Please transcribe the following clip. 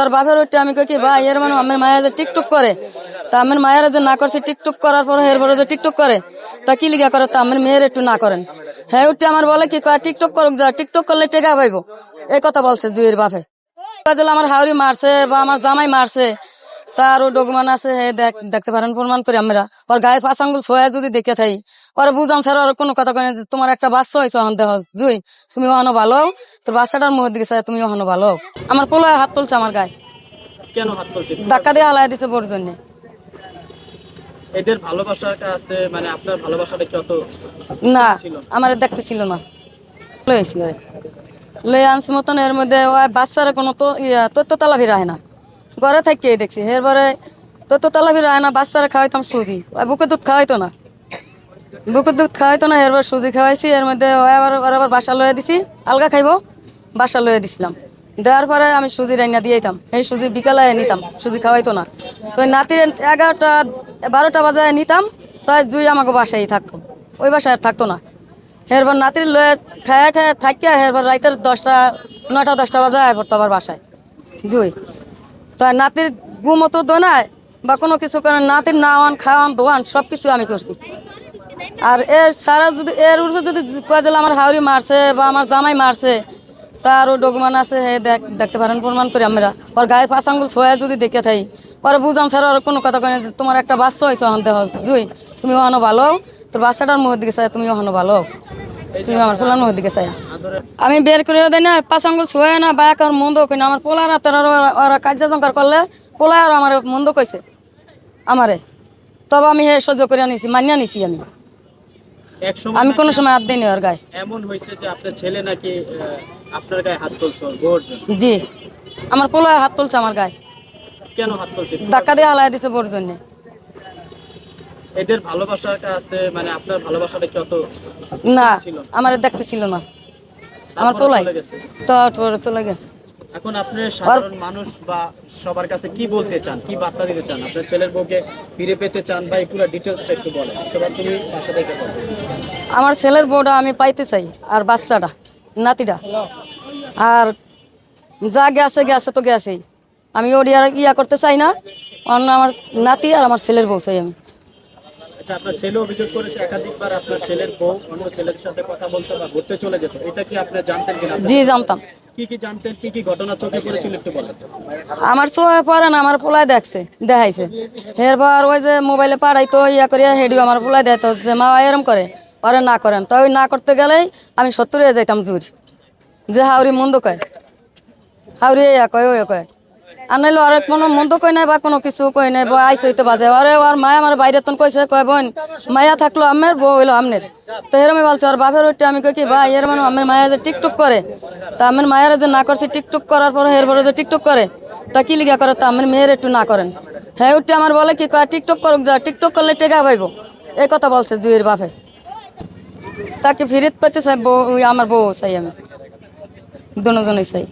তোর বাপের ওইটা আমি কই কি ভাই এর মানে আমার মায়া যে টিকটক করে তা আমার মায়ের যে না করছে টিকটক করার পরে এরপরে যে টিকটক করে তা কি লিগা করে তা আমার মেয়ের একটু না করেন। হ্যাঁ ওইটা আমার বলে কি কয় টিকটক করুক, যা টিকটক করলে টেকা পাইবো, এই কথা বলছে জুয়ের বাপে। আমার হাওড়ি মারছে বা আমার জামাই মারছে তারও ডকুমেন্ট আছে, দেখতে পারেন প্রমাণ করি আমরা। ওর গায়ে 5 আঙ্গুল ছোঁয়া যদি দেখে থাই ওরা বুঝান ছাড়া আর কোনো কথা কয় না যে তোমার একটা বাচ্চা হয়েছে অহন দেহ জুই, তুমি ওখানো ভালো হও, তোর বাচ্চাটার মুখের দিকে চাই তুমি ওখানো ভালো হও। আমার পোলায় হাত তুলছে আমার গায়ে, কেন হাত তুলছে? ধাক্কা দিয়ে হালাই দিছে বোর জন্য। এদের ভালোবাসাটা আছে, মানে আপনার ভালোবাসাটা কি অত না ছিল? আমার দেখতে ছিল না, লয়েছি ওরে লয়ে আনছি মতন। এর মধ্যে ওই বাচ্চারা কোনো তো তথ্য তালাভি রায় না, ঘরে থাকিয়ে দেখছি এরপরে তথ্য তালাভি রায় না। বাচ্চারা খাওয়াইতাম সুজি, ওই বুকের দুধ খাওয়াইতো না, বুকের দুধ খাওয়াইতো না। এরপর সুজি খাওয়াইছি, এর মধ্যে আবার বাসা লয়ে দিছি, আলগা খাইবো বাসা লয়ে দিছিলাম। দেওয়ার পরে আমি সুজি রান্না দিয়ে দিতাম, এই সুজি বিকালে নিতাম, সুজি খাওয়াইতো না। তো ওই নাতির 11টা 12টা বাজায় নিতাম, তাই জুই আমাকে বাসায় থাকতো, ওই বাসায় আর থাকতো না। এরপর নাতির লয়ে খায়া ঠায়া থাকিয়া এরপর রাইতের 10টা 9টা 10টা বাজায় পড়তো আবার বাসায় জুই। তো নাতির ঘুমতো দোনায় বা কোনো কিছু করে নাতির নাওয়ান খাওয়ান দোয়ান সব কিছু আমি করছি। আর এর সারা যদি এর উপরে যদি কয়ে দিলে আমার হাওড়ি মারছে বা আমার জামাই মারছে তারও ডকুমেন্ট আছে, দেখতে পারেন প্রমাণ করি আমরা। ওর গায়ে 5 আঙ্গুল ছোঁয়া যদি দেখে থাই ওরা বুঝান ছাড়া আর কোনো কথা কয় না যে তোমার একটা বাচ্চা হয়েছে অহন দেহ জুই, তুমি ওখানো ভালো হও, তোর বাচ্চাটার মুখের দিকে চাই তুমি ওখানো ভালো হও, তুমি আমার পোলার মুখের দিকে চাই। আমি বের করে দেয় না 5 আঙ্গুল ছোঁয়া না বা এক আর মন্দ কই না। আমার পোলার হাতের ওরা কার্য জঙ্কার করলে পোলায় আর আমার মন্দ কইছে আমারে, তবে আমি হে সহ্য করে নিছি, মানিয়া নিছি আমি। আমি কোনো সময় হাত দিইনি ওর গায়ে। এমন হয়েছে যে আপনার ছেলে নাকি আপনার গায়ে হাত তুলছে বোর জন্য? জি আমার পোলায় হাত তুলছে আমার গায়ে, কেন হাত তুলছে? ধাক্কা দিয়ে হালাই দিছে বোর জন্য। এদের ভালোবাসাটা আছে, মানে আপনার ভালোবাসাটা কি অত না ছিল? আমার দেখতে ছিল না আমার তারপরে পোলাই, চলে গেছে। তো চলে গেছে। এখন আপনি সাধারণ মানুষ বা সবার কাছে কি বলতে চান, কি বার্তা দিতে চান? আপনার ছেলের বউকে ফিরে পেতে চান ভাই, পুরো ডিটেইলসটা একটু বলেন। অথবা তুমি বাসা থেকে বলো। আমার ছেলের বউটা আমি পাইতে চাই, আর বাচ্চাটা নাতিটা, আর যা গেছে গেছে তো গেছেই। আমি ওর ইয়া করতে চাই না, অন্য আমার নাতি আর আমার ছেলের বউ চাই আমি। আচ্ছা, আপনার ছেলে অভিযোগ করেছে একাধিকবার আপনার ছেলের বউ অন্য ছেলের সাথে কথা বলতে বা ঘুরতে চলে যেত, এটা কি আপনি জানতেন কিনা? জি জানতাম। কি কি জানতেন, কি কি ঘটনা চোখে পড়েছিল একটু বলেন। আমার চোখে পড়ে না, আমার পোলায় দেখছে দেখাইছে। এরপর ওই যে মোবাইলে পাড়াইতো ইয়া করিয়া হেডিও আমার পোলায় দেয় যে মা এরম করে ওরে না করেন, তো ওই না করতে গেলেই আমি 70 হয়ে যাইতাম জুর, যে হাওড়ি মন্দ কয়, হাওড়ি ইয়া কয় ওই কয়। আর নাইলে আর কোনো মন্দ কই নাই বা কোনো কিছু কই নাই, বই আইস হইতে বাজে আরে আর মায়া আমার বাইরে তন কইছে কয় বোন মায়া থাকলো আমের বউ হইলো আমনের। তো এরমই বলছে আর বাপের ওইটা আমি কই কি ভাই এর মানে আমার মায়া যে টিকটক করে তা আমার মায়ের যে না করছে টিকটক করার পরে এরপরে যে টিকটক করে তা কি লিগা করে তা আমার মেয়ের একটু না করেন। হ্যাঁ ওইটা আমার বলে কি কয় টিকটক করুক, যা টিকটক করলে টেকা পাইবো, এই কথা বলছে জুয়ের বাপে। তাকে ফিরিত পেতে চাই বউ, আমার বউ চাই আমি, দুজনেই চাই।